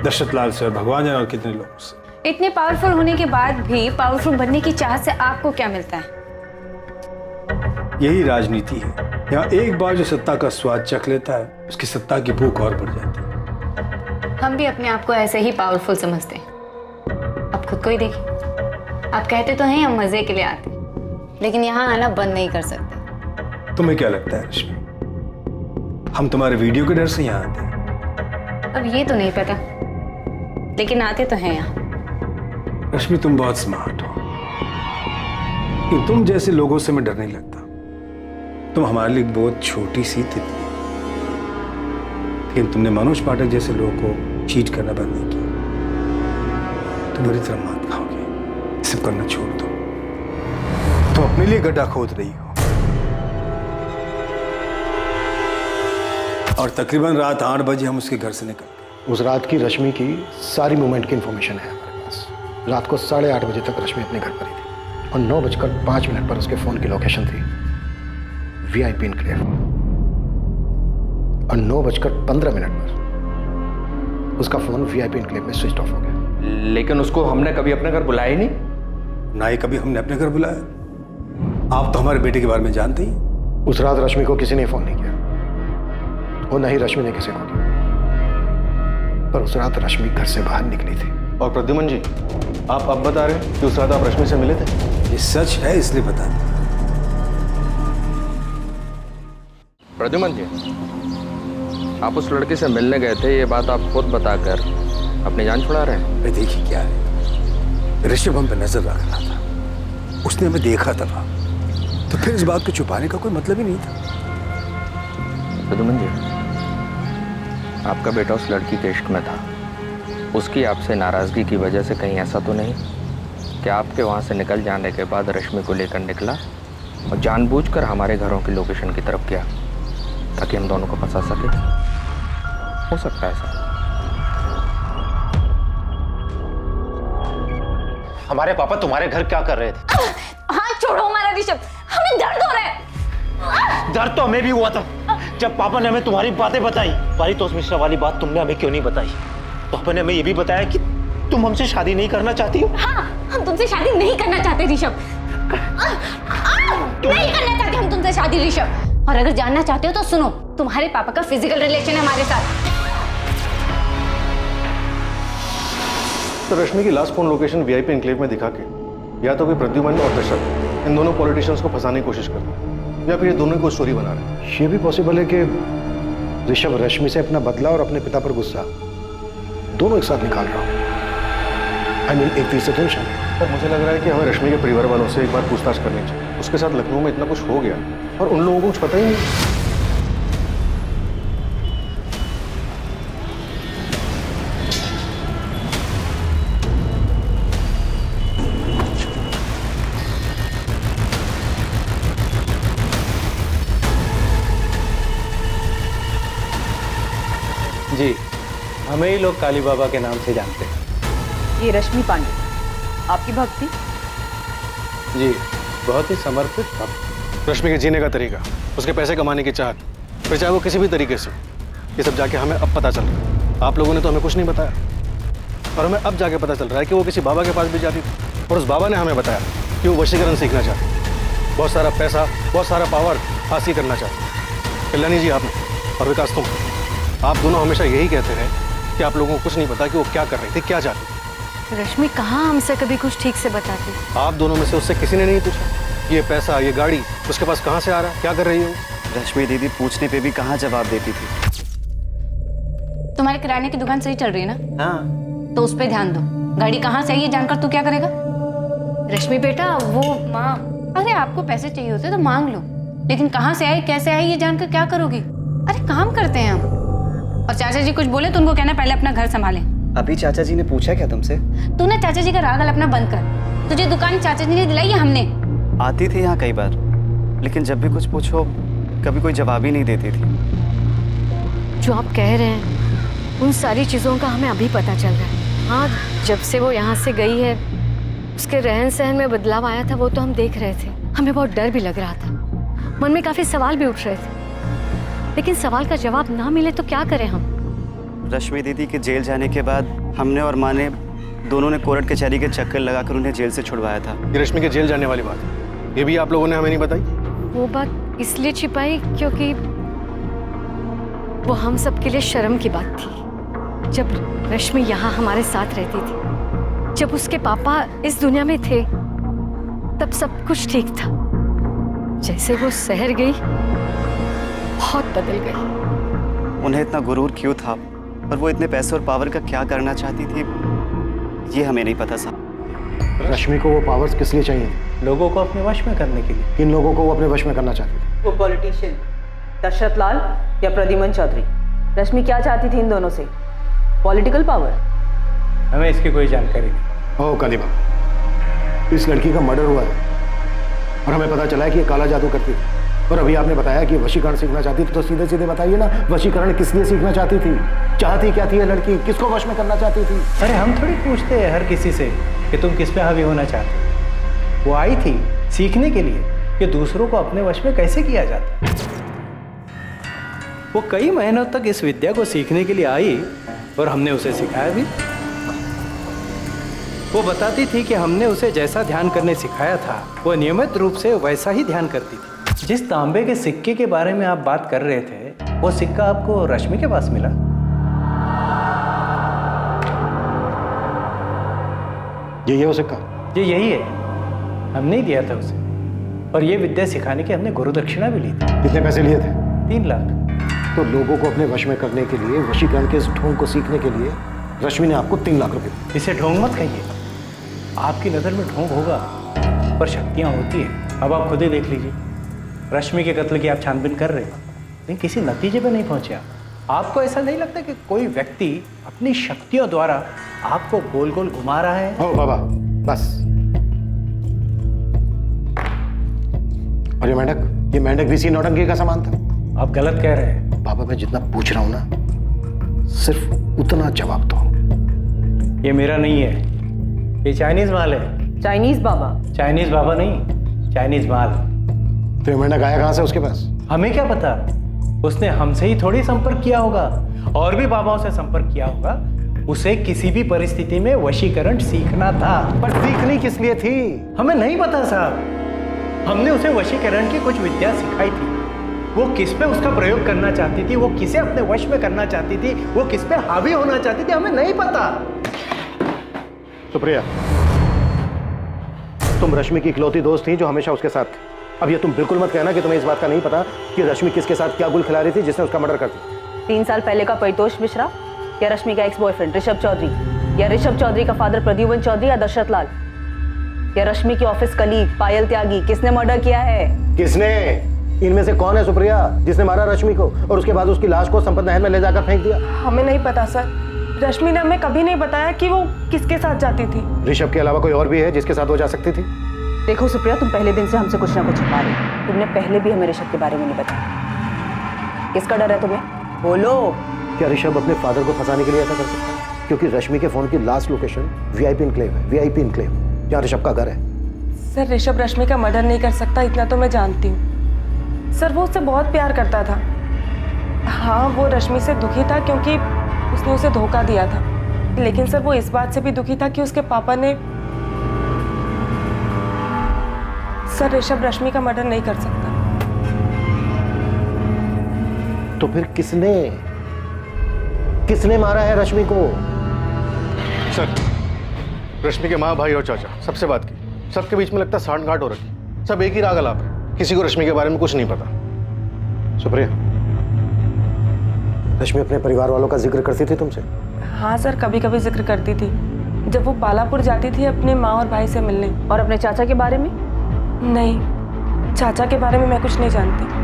दशरथ लाल से और भगवान जाने और कितने लोगों से। इतने पावरफुल होने के बाद भी पावरफुल बनने की चाहत से आपको क्या मिलता है? यही राजनीति है। यहाँ एक बार जो सत्ता का स्वाद चख लेता है उसकी सत्ता की भूख और बढ़ जाती है। हम भी अपने आप को ऐसे ही पावरफुल समझते हैं। अब खुद को ही देखिए, आप कहते तो हैं हम मजे के लिए आते, लेकिन यहाँ आना बंद नहीं कर सकते। तुम्हें क्या लगता है रश्मि, हम तुम्हारे वीडियो के डर से यहाँ आते हैं? अब ये तो नहीं पता, लेकिन आते तो हैं यहाँ। रश्मि तुम बहुत स्मार्ट हो, कि तुम जैसे लोगों से मैं डर नहीं लगता। तुम हमारे लिए बहुत छोटी सी तितली, लेकिन तुमने मनोज पाठक जैसे लोगों को चीट करना बंद नहीं किया। तुम मेरी तरफ मत खाओगे, सब करना छोड़ दो। तुम अपने लिए गड्ढा खोद रही हो, और तकरीबन रात 8 बजे हम उसके घर से निकल गए। उस रात की रश्मि की सारी मूवमेंट की इंफॉर्मेशन है हमारे पास। रात को 8:30 बजे तक रश्मि अपने घर पर ही थी, और 9:05 पर उसके फोन की लोकेशन थी VIP एन्क्लेव, और 9:15 पर उसका फोन VIP एन्क्लेव में स्विच ऑफ हो गया। लेकिन उसको हमने कभी अपने घर बुलाया ही नहीं। ना ही कभी हमने अपने घर बुलाया। आप तो हमारे बेटे के बारे में जानते ही। उस रात रश्मि को किसी ने फोन नहीं किया, और न ही रश्मि ने किसी को किया, पर उस रात रश्मि घर से बाहर निकली थी। और प्रद्युमन जी, आप अब बता रहे हैं कि उस रात आप रश्मि से मिले थे? ये सच है, इसलिए बता दें। प्रद्युमन जी, आप उस लड़के से मिलने गए थे, ये बात आप खुद बताकर अपनी जान छुड़ा रहे हैं। अरे देखिए क्या है, ऋषभ हम पे नजर रख रहा था, उसने हमें देखा था, तो फिर इस बात को छुपाने का कोई मतलब ही नहीं था। प्रद्युमन जी, आपका बेटा उस लड़की के इश्क में था। उसकी आपसे नाराजगी की वजह से कहीं ऐसा तो नहीं कि आपके वहां से निकल जाने के बाद रश्मि को लेकर निकला और जानबूझकर हमारे घरों की लोकेशन की तरफ गया ताकि हम दोनों को फंसा सके? हो सकता है सर। हमारे पापा तुम्हारे घर क्या कर रहे थे? हाथ छोड़ो हमारा ऋषभ, हमें दर्द हो रहा है। डर तो हमें भी हुआ था जब पापा ने हमें तुम्हारी बातें बताई। पारितोष मिश्रा वाली बात तुमने हमें क्यों नहीं बताई? पापा ने हमें ये भी बताया कि तुम हमसे शादी नहीं करना चाहती हो। हाँ, हम तुमसे शादी नहीं करना चाहते ऋषभ। नहीं करना चाहते हम तुमसे शादी ऋषभ। और अगर जानना चाहते हो तो सुनो, तुम्हारे पापा का फिजिकल रिलेशन है हमारे साथ। तो रश्मि की last phone location VIP enclave में दिखा के या तो कोई प्रद्युमन और दशरथ इन दोनों पॉलिटिशियंस को फंसाने की कोशिश कर रहे हैं, या फिर ये दोनों को स्टोरी बना रहे हैं। ये भी पॉसिबल है कि ऋषभ रश्मि से अपना बदला और अपने पिता पर गुस्सा दोनों एक साथ निकाल रहा हूं। I mean, एक तीसरे टेंशन। पर मुझे लग रहा है कि हमें रश्मि के परिवार वालों से एक बार पूछताछ करनी चाहिए। उसके साथ लखनऊ में इतना कुछ हो गया और उन लोगों को कुछ पता ही नहीं। जी, हमें ही लोग काली बाबा के नाम से जानते हैं। ये रश्मि पांडे, आपकी भक्ति? जी, बहुत ही समर्पित भक्त। रश्मि के जीने का तरीका, उसके पैसे कमाने की चाहत, फिर चाहे वो किसी भी तरीके से, ये सब जाके हमें अब पता चल रहा है। आप लोगों ने तो हमें कुछ नहीं बताया, और हमें अब जाके पता चल रहा है कि वो किसी बाबा के पास भी जाती थी, और उस बाबा ने हमें बताया कि वो वशीकरण सीखना चाहती, बहुत सारा पैसा, बहुत सारा पावर हासिल करना चाहती। कल्याणी जी आपने, और विकास तुम, आप दोनों हमेशा यही कहते रहे कि आप लोगों को कुछ नहीं पता कि वो क्या कर रही थी, क्या चाहती थी। रश्मि कहाँ हमसे कभी कुछ ठीक से बताती? आप दोनों में से उससे किसी ने नहीं पूछा ये पैसा, ये गाड़ी उसके पास कहाँ से आ रहा है, क्या कर रही है? रश्मि दीदी पूछने पे भी कहाँ जवाब देती थी। तुम्हारे किराने की दुकान सही चल रही है ना? हाँ। तो उस पर ध्यान दो। गाड़ी कहाँ से आई ये जानकर तू क्या करेगा? रश्मि बेटा, वो माँ, अरे आपको पैसे चाहिए होते तो मांग लो, लेकिन कहाँ से आई, कैसे आई, ये जानकर क्या करोगी? अरे काम करते हैं हम। और चाचा जी कुछ बोले तो उनको कहना पहले अपना घर संभालें। अभी चाचा जी ने पूछा क्या तुमसे? तू ना चाचा जी का राग अपना बंद कर। तुझे दुकान चाचा जी ने दिलाई या हमने? आती थी यहाँ कई बार, लेकिन जब भी कुछ पूछो कभी कोई जवाब ही नहीं देती थी। जो आप कह रहे हैं उन सारी चीज़ों का हमें अभी पता चल रहा है। हाँ, जब से वो यहाँ से गई है उसके रहन सहन में बदलाव आया था, वो तो हम देख रहे थे। हमें बहुत डर भी लग रहा था, मन में काफ़ी सवाल भी उठ रहे थे। लेकिन सवाल का जवाब ना मिले तो क्या करें हम? रश्मि दीदी के जेल जाने के बाद हमने और माँ ने दोनों ने कोर्ट कचहरी के चक्कर लगाकर उन्हें जेल से छुड़वाया था। ये रश्मि के जेल जाने वाली बात है, ये भी आप लोगों ने हमें नहीं बताई? वो बात इसलिए छिपाई क्योंकि वो हम सबके लिए शर्म की बात थी। जब रश्मि यहाँ हमारे साथ रहती थी, जब उसके पापा इस दुनिया में थे, तब सब कुछ ठीक था। जैसे वो शहर गई, बहुत बदल गई। उन्हें इतना गुरूर क्यों था और वो इतने पैसे और पावर का क्या करना चाहती थी, ये हमें नहीं पता साहब। रश्मि को वो पावर्स किस लिए चाहिए? लोगों को अपने वश में करने के लिए। किन लोगों को वो अपने वश में करना चाहती थी? वो पॉलिटिशियन दशरथ लाल या प्रद्युमन चौधरी। रश्मि क्या चाहती थी इन दोनों से? Political power? हमें इसकी कोई जानकारी नहीं। ओह कालीबा, इस लड़की का मर्डर हुआ है और हमें पता चला है कि ये काला जादू करती थी। और अभी आपने बताया कि वशीकरण सीखना चाहती थी, तो सीधे सीधे बताइए ना, वशीकरण किस लिए सीखना चाहती थी? चाहती क्या थी ये लड़की? किसको वश में करना चाहती थी? अरे हम थोड़ी पूछते हैं हर किसी से कि तुम किस पे हावी होना चाहते हो। वो आई थी सीखने के लिए कि दूसरों को अपने वश में कैसे किया जाता है। वो कई महीनों तक इस विद्या को सीखने के लिए आई और हमने उसे सिखाया भी। वो बताती थी कि हमने उसे जैसा ध्यान करने सिखाया था, वो नियमित रूप से वैसा ही ध्यान करती थी। जिस तांबे के सिक्के के बारे में आप बात कर रहे थे, वो सिक्का आपको रश्मि के पास मिला? ये वो सिक्का? ये यही है, हमने ही दिया था उसे। और ये विद्या सिखाने की हमने गुरु दक्षिणा भी ली थी। कितने पैसे लिए थे? 3 लाख। तो लोगों को अपने वश में करने के लिए, वशीकरण के इस ढोंग को सीखने के लिए रश्मि ने आपको 3 लाख रुपए दिए। इसे ढोंग मत कहिए, आपकी नज़र में ढोंग होगा पर शक्तियाँ होती है। अब आप खुद ही देख लीजिए, रश्मि के कत्ल की आप छानबीन कर रहे हो लेकिन किसी नतीजे पे नहीं पहुंचे आपको ऐसा नहीं लगता कि कोई व्यक्ति अपनी शक्तियों द्वारा आपको गोल गोल घुमा रहा है? ओ बाबा बस। और ये मेंढक भी इसी नौटंकी का सामान था? आप गलत कह रहे हैं। बाबा मैं जितना पूछ रहा हूं ना, सिर्फ उतना जवाब दो। ये मेरा नहीं है, ये चाइनीज माल है। चाइनीज बाबा? चाइनीज बाबा नहीं, चाइनीज माल। तो मेंढक आया कहां से उसके पास? हमें क्या पता, उसने हमसे ही थोड़ी संपर्क किया होगा, और भी बाबाओं से संपर्क किया होगा। उसे किसी भी परिस्थिति में वशीकरण सीखना था। पर सीखनी किस लिए थी? हमें नहीं पता साहब। हमने उसे वशीकरण की कुछ विद्या सिखाई थी। वो किस पे उसका प्रयोग करना चाहती थी, वो किसे अपने वश में करना चाहती थी, वो किस पे हावी होना चाहती थी, हमें नहीं पता। सुप्रिया, तुम रश्मि की इकलौती दोस्त थी जो हमेशा उसके साथ थी। अब ये तुम बिल्कुल मत कहना कि तुम्हें इस बात का नहीं पता कि रश्मि किसके साथ क्या गुल खिला रही थी जिसने उसका मर्डर कर दिया। 3 साल पहले का परितोष मिश्रा या रश्मि का एक्स बॉयफ्रेंड ऋषभ चौधरी, या ऋषभ चौधरी का फादर प्रद्युमन चौधरी या दशरथ लाल, या रश्मि की ऑफिस कलीग पायल त्यागी, किसने मर्डर किया है? किसने? इनमें से कौन है सुप्रिया जिसने मारा रश्मि को और उसके बाद उसकी लाश को संपत नहर में ले जाकर फेंक दिया? हमें नहीं पता सर। रश्मि ने हमें कभी नहीं बताया कि वो किसके साथ जाती थी। ऋषभ के अलावा कोई और भी है जिसके साथ वो जा सकती थी? देखो सुप्रिया, तुम पहले दिन से हमसे कुछ ना कुछ छुपा रही हो। तुमने पहले भी हमें ऋषभ के बारे में नहीं बताया। किसका डर है तुम्हें? बोलो। क्या ऋषभ अपने फादर को फंसाने के लिए ऐसा कर सकता है? क्योंकि रश्मि के फोन की लास्ट लोकेशन वीआईपी इनक्लेव है, वीआईपी इनक्लेव, जहाँ ऋषभ का घर है। सर ऋषभ रश्मि का मर्डर नहीं कर सकता, इतना तो मैं जानती हूँ। सर वो उससे बहुत प्यार करता था। हाँ वो रश्मि से दुखी था क्योंकि उसने उसे धोखा दिया था, लेकिन सर वो इस बात से भी दुखी था कि उसके पापा ने। सर ऋषभ रश्मि का मर्डर नहीं कर सकता। तो फिर किसने मारा है रश्मि को? सर, रश्मि के माँ, भाई और चाचा सबसे बात की, सबके बीच में लगता है सांठ-गांठ हो रखी। सब एक ही राग अलाप है, किसी को रश्मि के बारे में कुछ नहीं पता। सुप्रिया, रश्मि अपने परिवार वालों का जिक्र करती थी तुमसे? हाँ सर, कभी कभी जिक्र करती थी जब वो बालापुर जाती थी अपने माँ और भाई से मिलने। और अपने चाचा के बारे में? नहीं, चाचा के बारे में मैं कुछ नहीं जानती।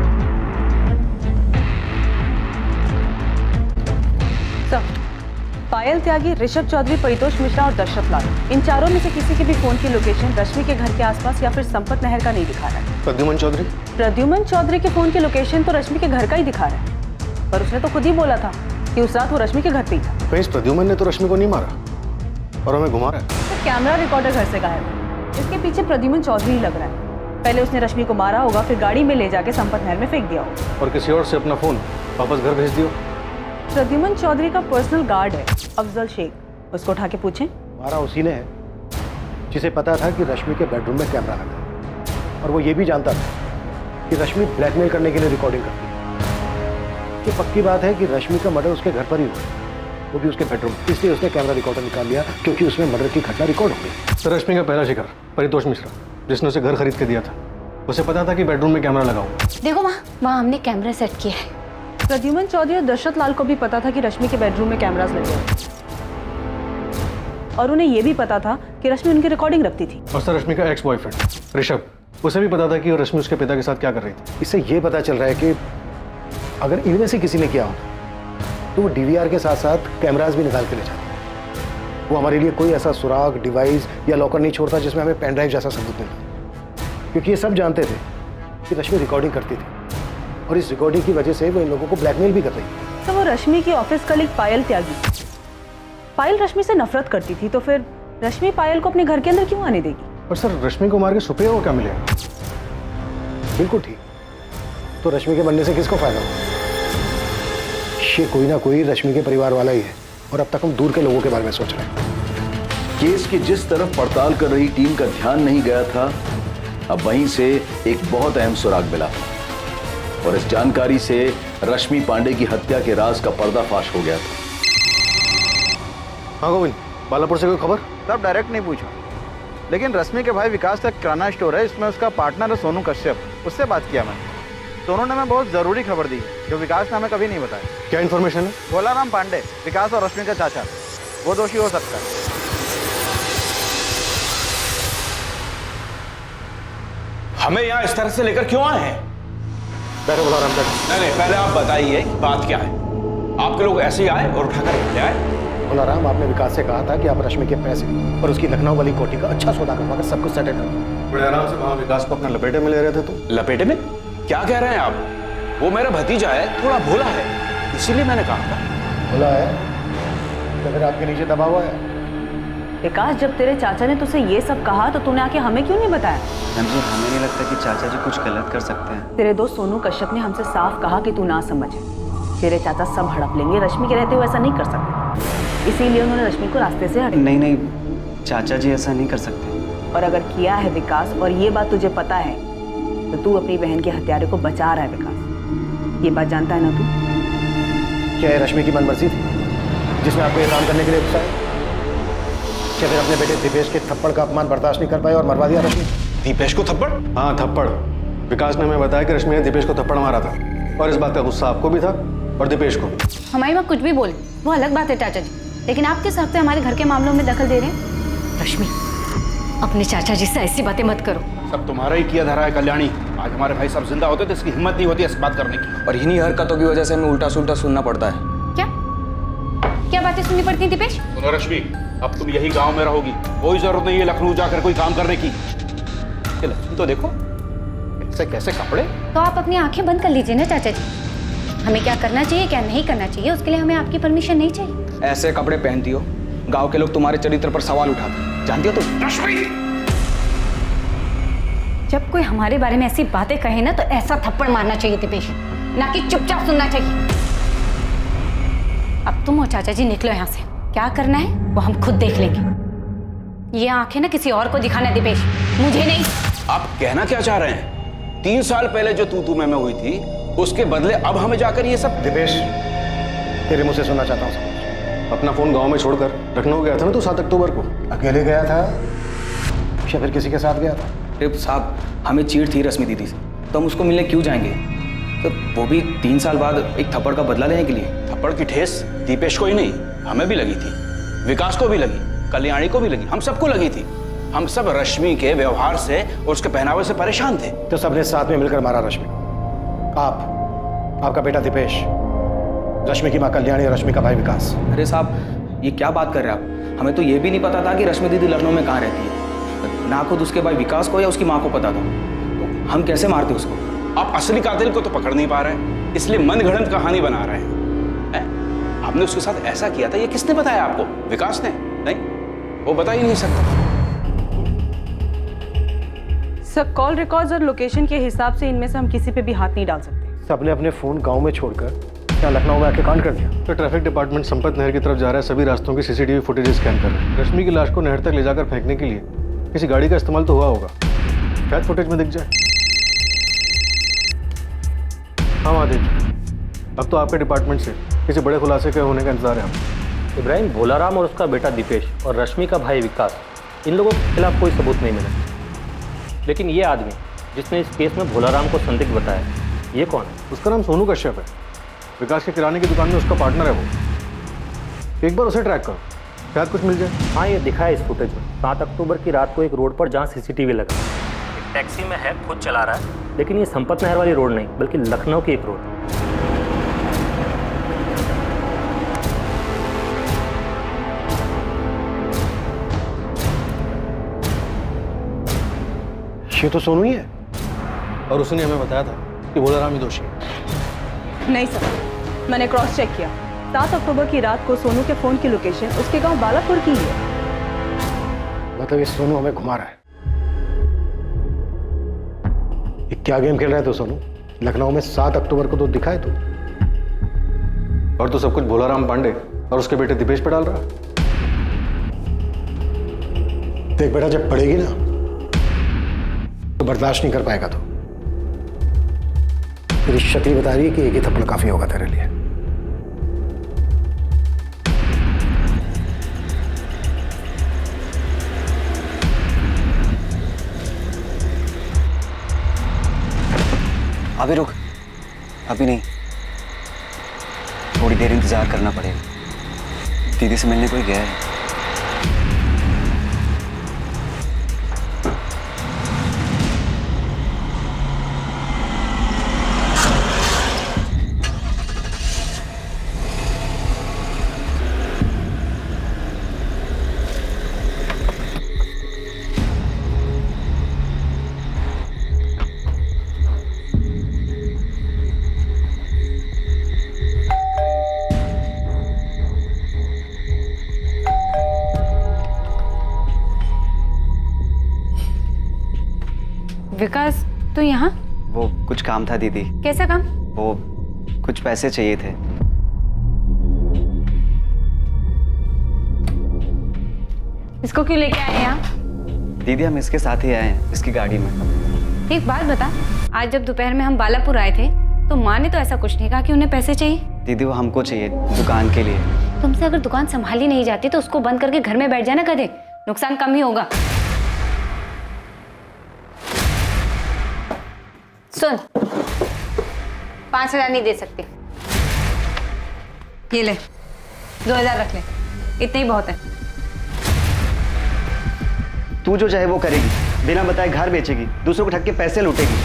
पायल त्यागी, ऋषभ चौधरी, परितोष मिश्रा और दशरथ लाल, इन चारों में से किसी के भी फोन की लोकेशन रश्मि के घर के आसपास या फिर संपत नहर का नहीं दिखा रहा है। प्रद्युमन चौधरी के फोन की लोकेशन तो रश्मि के घर का ही दिखा रहा है, पर उसने तो खुद ही बोला था कि उस रात वो रश्मि के घर पे ही था। इस प्रद्युमन ने तो रश्मि को नहीं मारा और हमें घुमा रहा है। तो कैमरा रिकॉर्डर घर से गायब है, इसके पीछे प्रद्युमन चौधरी ही लग रहा है। पहले उसने रश्मि को मारा होगा, फिर गाड़ी में ले जाके संपत नहर में फेंक दिया होगा। और किसी और से अपना फ़ोन वापस घर भेज दियो। प्रद्युमन चौधरी का पर्सनल गार्ड है अफजल शेख, उसको उठा के पूछें। मारा उसी ने है जिसे पता था कि रश्मि के बेडरूम में कैमरा लगा है। और वो ये भी जानता था कि रश्मि ब्लैकमेल करने के लिए रिकॉर्डिंग करती है। ये पक्की बात है कि रश्मि का मर्डर उसके घर पर ही हुआ, वो भी उसके बेडरूम। इसलिए उसने कैमरा रिकॉर्डर निकाल लिया क्योंकि उसमें मर्डर की घटना रिकॉर्ड हो गई। तो रश्मि का पहला शिकार परितोष मिश्रा, जिसने उसे घर खरीद के दिया था, उसे पता था कि बेडरूम में कैमरा लगा हुआ। देखो वहाँ हमने कैमरा सेट किया है। प्रद्युमन चौधरी और दशरथ लाल को भी पता था कि रश्मि के बेडरूम में कैमरास लगे हैं, और उन्हें यह भी पता था कि रश्मि उनकी रिकॉर्डिंग रखती थी। और सर रश्मि का एक्स बॉयफ्रेंड ऋषभ, उसे भी पता था कि रश्मि उसके पिता के साथ क्या कर रही थी। इससे ये पता चल रहा है कि अगर इनमें से किसी ने किया हो तो वो डीवीआर के साथ साथ कैमरास भी निकाल के ले जाते। वो हमारे लिए कोई ऐसा सुराग, डिवाइस या लॉकर नहीं छोड़ता जिसमें हमें पेन ड्राइव जैसा सबूत मिलता, क्योंकि ये सब जानते थे कि रश्मि रिकॉर्डिंग करती थी और इस रिकॉर्डिंग की वजह से वो इन लोगों को ब्लैकमेल भी कर रही थी। तो वो रश्मि की ऑफिस कलीग पायल त्यागी, पायल रश्मि से नफरत करती थी, तो फिर रश्मि पायल को अपने घर के अंदर क्यों आने देगी? और सर रश्मि को मार के सुप्रिया को क्या मिलेगा? बिल्कुल ठीक। तो रश्मि के बनने से किसको फायदा होगा? ये कोई ना कोई रश्मि के परिवार वाला ही है, और अब तक हम दूर के लोगों के बारे में सोच रहे हैं। केस की जिस तरफ पड़ताल कर रही टीम का ध्यान नहीं गया था, अब वहीं से एक बहुत अहम सुराग मिला और इस जानकारी से रश्मि पांडे की हत्या के राज का पर्दाफाश हो गया था। हाँ गोविंद, बालापुर से कोई खबर? तब डायरेक्ट नहीं पूछा, लेकिन रश्मि के भाई विकास का किराना स्टोर है, इसमें उसका पार्टनर है सोनू कश्यप, उससे बात किया मैंने। दोनों ने हमें बहुत ज़रूरी खबर दी जो विकास ने हमें कभी नहीं बताया। क्या इन्फॉर्मेशन है? भोलाराम पांडे, विकास और रश्मि का चाचा, वो दोषी हो सकता है। हमें यहाँ इस तरह से लेकर क्यों आए हैं? बैठो भोलाराम, बैठो। नहीं, पहले आप बताइए कि बात क्या है। आपके लोग ऐसे ही आए और उठाकर ले आए? भोलाराम, आपने विकास से कहा था कि आप रश्मि के पैसे और उसकी लखनऊ वाली कोठी का अच्छा सौदा करवाकर सब कुछ सेटल करो। बड़े आराम से वहाँ विकास को अपना लपेटे में ले रहे थे तुम। लपेटे में? क्या कह रहे हैं आप? वो मेरा भतीजा है, थोड़ा भोला है, इसीलिए मैंने कहा था। भोला है तो फिर आपके नीचे दबा हुआ है। विकास, जब तेरे चाचा ने तुझसे ये सब कहा तो तूने आके हमें क्यों नहीं बताया? जी हमें नहीं लगता कि चाचा जी कुछ गलत कर सकते हैं। तेरे दोस्त सोनू कश्यप ने हमसे साफ कहा कि तू ना समझे, तेरे चाचा सब हड़प लेंगे, रश्मि के रहते हुए ऐसा नहीं कर सकते, इसीलिए उन्होंने रश्मि को रास्ते से हटा। नहीं, चाचा जी ऐसा नहीं कर सकते। और अगर किया है विकास और ये बात तुझे पता है तो तू अपनी बहन के हत्यारे को बचा रहा है। विकास, ये बात जानता है ना तू? क्या ये रश्मि की मनमर्जी थी जिसने आपको ये काम करने के लिए उकसाया? क्या फिर अपने बेटे दीपेश के थप्पड़ का अपमान बर्दाश्त नहीं कर पाए और मरवा दिया रश्मि? दीपेश को थप्पड़? हाँ थप्पड़। विकास ने हमें बताया कि रश्मि ने दीपेश को थप्पड़ मारा था, और इस बात का गुस्सा आपको भी था और दीपेश को भी। हमारी माँ कुछ भी बोले वो अलग बात है चाचा जी, लेकिन आप किस हफ्ते हमारे घर के मामलों में दखल दे रहे हैं? रश्मि, अपने चाचा जी से ऐसी बातें मत करो। सब तुम्हारा ही किया धरा है कल्याणी। आज हमारे भाई सब जिंदा होते तो इसकी हिम्मत नहीं होती ऐसी बात करने की। और इन्हीं हरकतों की वजह से हमें उल्टा सुल्टा सुनना पड़ता है। क्या बातें सुननी पड़ती हैं दीपेश? सुनो रश्मि, अब तुम यही गांव में रहोगी, कोई जरूरत नहीं है लखनऊ जाकर कोई काम करने की। लक्ष्मी तो देखो कैसे कैसे कपड़े। तो आप अपनी आंखें बंद कर लीजिए ना चाचा जी, हमें क्या करना चाहिए क्या नहीं करना चाहिए उसके लिए हमें आपकी परमिशन नहीं चाहिए। ऐसे कपड़े पहनती हो, गांव के लोग तुम्हारे चरित्र पर सवाल उठाते, जानती हो तुम? रश्मि, जब कोई हमारे बारे में ऐसी बातें कहे ना तो ऐसा थप्पड़ मारना चाहिए दीपेश, ना कि चुपचाप सुनना चाहिए। अब तुम और चाचा जी निकलो यहाँ से, क्या करना है वो हम खुद देख लेंगे। ये आंखें ना किसी और को दिखाना दीपेश, मुझे नहीं। आप कहना क्या चाह रहे हैं? 3 साल पहले जो तू मैं हुई थी उसके बदले अब हमें जाकर ये सब? दीपेश, तेरे मुंह से सुनना चाहता हूँ सब। अपना फोन गांव में छोड़कर लखनऊ गया था ना तू 7 अक्टूबर को? अकेले गया था या फिर किसी के साथ गया था? अरे साहब, हमें चीड़ थी रश्मि दीदी से, तो हम उसको मिलने क्यों जाएंगे? तो वो भी 3 साल बाद एक थप्पड़ का बदला लेने के लिए। थप्पड़ की ठेस दीपेश को ही नहीं, हमें भी लगी थी, विकास को भी लगी, कल्याणी को भी लगी, हम सबको लगी थी। हम सब रश्मि के व्यवहार से और उसके पहनावे से परेशान थे। तो सबने साथ में मिलकर मारा रश्मि। आपका बेटा दीपेश, रश्मि की माँ कल्याणी और रश्मि का भाई विकास। अरे साहब, ये क्या बात कर रहे हैं आप? हमें तो ये भी नहीं पता था कि रश्मि दीदी लखनऊ में कहाँ रहती है, ना खुद उसके भाई विकास को या उसकी माँ को पता था, तो हम कैसे मारते उसको? आप असली कातिल को तो पकड़ नहीं पा रहे हैं, इसलिए मनगढ़ंत कहानी बना रहे हैं। आपने उसके साथ ऐसा किया था, ये किसने बताया आपको? विकास ने? नहीं, वो बता ही नहीं सकता। सर कॉल रिकॉर्ड्स और लोकेशन के हिसाब से इनमें से हम किसी पे भी हाथ नहीं डाल सकते। सबने अपने फोन गांव में छोड़कर क्या लखनऊ में आके कांड कर दिया? तो ट्रैफिक डिपार्टमेंट संपत नहर की तरफ जा रहा है, सभी रास्तों की सीसीटीवी फुटेज स्कैन कर रहे हैं। रश्मि की लाश को नहर तक ले जाकर फेंकने के लिए किसी गाड़ी का इस्तेमाल तो हुआ होगा, शायद फुटेज में दिख जाए। हाँ महादेव, अब तो आपके डिपार्टमेंट से किसी बड़े खुलासे के होने का इंतजार है हम। इब्राहिम, भोलाराम और उसका बेटा दीपेश और रश्मि का भाई विकास, इन लोगों के खिलाफ कोई सबूत नहीं मिला, लेकिन ये आदमी जिसने इस केस में भोलाराम को संदिग्ध बताया, ये कौन है? उसका नाम सोनू कश्यप है। विकास के किराने की दुकान में उसका पार्टनर है वो। एक बार उसे ट्रैक करो, शायद कुछ मिल जाए। हाँ, ये दिखा है इस फुटेज में। 7 अक्टूबर की रात को एक रोड पर जहाँ सीसीटीवी लगा, एक टैक्सी में है, खुद चला रहा है, लेकिन ये संपत नहर वाली रोड नहीं बल्कि लखनऊ की एक रोड। ये तो सोनू ही है। और उसने हमें बताया था कि भोलाराम ही दोषी है। नहीं सर, मैंने क्रॉस चेक किया। 7 अक्टूबर की रात को सोनू के फोन की लोकेशन उसके गांव बालापुर की है। मतलब ये सोनू हमें घुमा रहा है। ये क्या गेम खेल रहा है तो सोनू? लखनऊ में 7 अक्टूबर को तो दिखा है तू। और तो सब कुछ भोलाराम पांडे और उसके बेटे दीपेश पे डाल रहा। देख बेटा, जब पड़ेगी ना तो बर्दाश्त नहीं कर पाएगा। तो तेरी शक्ल बता रही है कि एक ही थप्पड़ काफी होगा तेरे लिए। अभी रुक, अभी नहीं, थोड़ी देर इंतजार करना पड़ेगा। दीदी से मिलने कोई गया है। विकास, तू यहाँ? वो कुछ काम था दीदी। कैसा काम? वो कुछ पैसे चाहिए थे। इसको क्यों लेके आए यहाँ? दीदी हम इसके साथ ही आए हैं, इसकी गाड़ी में। एक बात बता, आज जब दोपहर में हम बालापुर आए थे तो माँ ने तो ऐसा कुछ नहीं कहा कि उन्हें पैसे चाहिए। दीदी वो हमको चाहिए दुकान के लिए। तुमसे अगर दुकान संभाली नहीं जाती तो उसको बंद करके घर में बैठ जाना, कदे नुकसान कम ही होगा। सुन, 5,000 नहीं दे सकती। ये ले, 2,000 रख ले, इतने ही बहुत है। तू जो चाहे वो करेगी, बिना बताए घर बेचेगी, दूसरों को ठग के पैसे लूटेगी,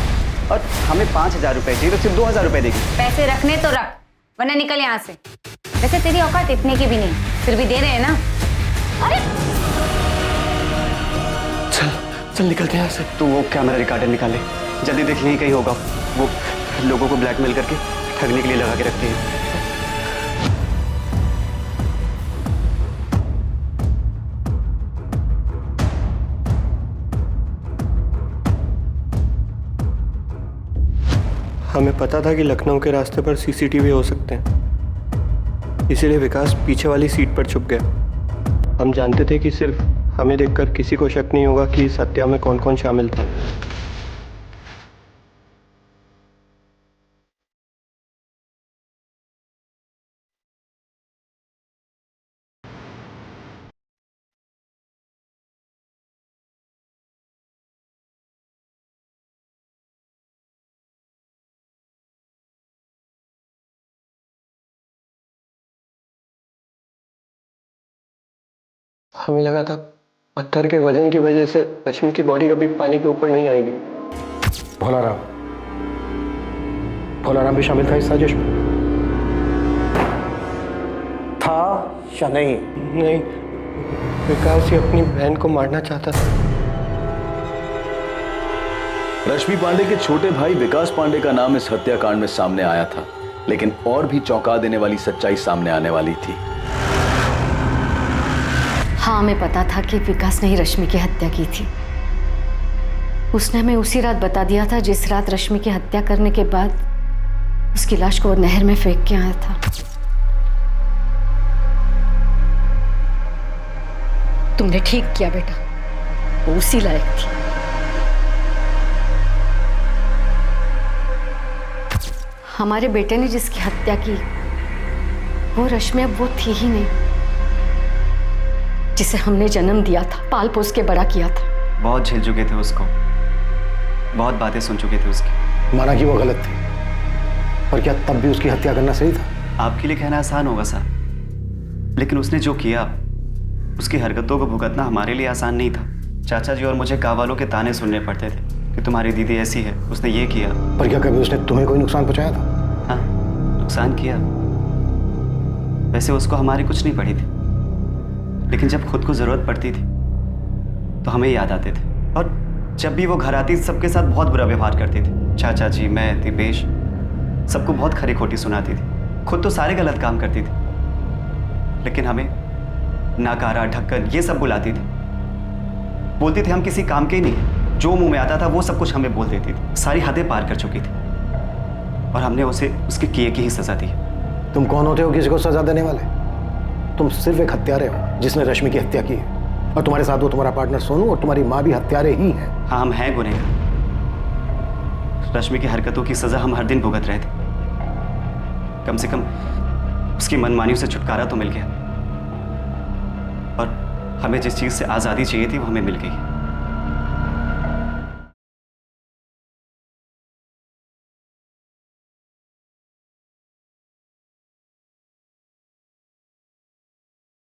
और हमें 5,000 रुपए चाहिए तो सिर्फ 2,000 रुपए देगी। पैसे रखने तो रख, वरना निकल यहाँ से। वैसे तेरी औकात इतने की भी नहीं, फिर भी दे रहे हैं ना। अरे चल चल निकलते हैं यहाँ से। तू वो कैमरा रिकॉर्डर निकाले, जल्दी देख यहीं कहीं होगा। वो लोगों को ब्लैकमेल करके ठगने के लिए लगा के रखते हैं। हमें पता था कि लखनऊ के रास्ते पर सीसीटीवी हो सकते हैं, इसीलिए विकास पीछे वाली सीट पर छुप गया। हम जानते थे कि सिर्फ हमें देखकर किसी को शक नहीं होगा कि इस हत्या में कौन कौन शामिल था। हमें लगा था पत्थर के वजन की वजह से रश्मि की बॉडी कभी पानी के ऊपर नहीं आएगी। भोलाराम भी शामिल था इस साजिश में? था या नहीं? नहीं, विकास ही अपनी बहन को मारना चाहता था। रश्मि पांडे के छोटे भाई विकास पांडे का नाम इस हत्याकांड में सामने आया था, लेकिन और भी चौंका देने वाली सच्चाई सामने आने वाली थी। हाँ, हमें पता था कि विकास ने ही रश्मि की हत्या की थी, उसने हमें उसी रात बता दिया था जिस रात रश्मि की हत्या करने के बाद उसकी लाश को वो नहर में फेंक के आया था। तुमने ठीक किया बेटा, वो उसी लायक थी। हमारे बेटे ने जिसकी हत्या की वो रश्मि अब वो थी ही नहीं जिसे हमने जन्म दिया था, पाल पोस के बड़ा किया था। बहुत झेल चुके थे उसको, बहुत बातें सुन चुके थे उसकी। माना कि वो गलत थी, पर क्या तब भी उसकी हत्या करना सही था? आपके लिए कहना आसान होगा सर, लेकिन उसने जो किया, उसकी हरकतों को भुगतना हमारे लिए आसान नहीं था। चाचा जी और मुझे गाँव वालों के ताने सुनने पड़ते थे कि तुम्हारी दीदी ऐसी है, उसने ये किया। पर क्या कभी उसने तुम्हें कोई नुकसान पहुंचाया था? हाँ, नुकसान किया। वैसे उसको हमारी कुछ नहीं पड़ी थी, लेकिन जब खुद को जरूरत पड़ती थी तो हमें याद आते थे। और जब भी वो घर आती सबके साथ बहुत बुरा व्यवहार करती थी। चाचा जी, मैं, दीपेश, सबको बहुत खरी खोटी सुनाती थी। खुद तो सारे गलत काम करती थी, लेकिन हमें नाकारा, ढक्कन ये सब बुलाती थी। बोलती थी हम किसी काम के ही नहीं, जो मुंह में आता था वो सब कुछ हमें बोल देती थी। सारी हदें पार कर चुकी थी और हमने उसे उसके किए की ही सजा दी। तुम कौन होते हो किसी को सजा देने वाले? तुम सिर्फ एक हत्यारे हो जिसने रश्मि की हत्या की है, और तुम्हारे साथ वो तुम्हारा पार्टनर सोनू और तुम्हारी माँ भी हत्यारे ही हैं। हाँ, हम हैं गुनहगार। रश्मि की हरकतों की सजा हम हर दिन भुगत रहे थे। कम से कम उसकी मनमानियों से छुटकारा तो मिल गया, और हमें जिस चीज से आजादी चाहिए थी वो हमें मिल गई।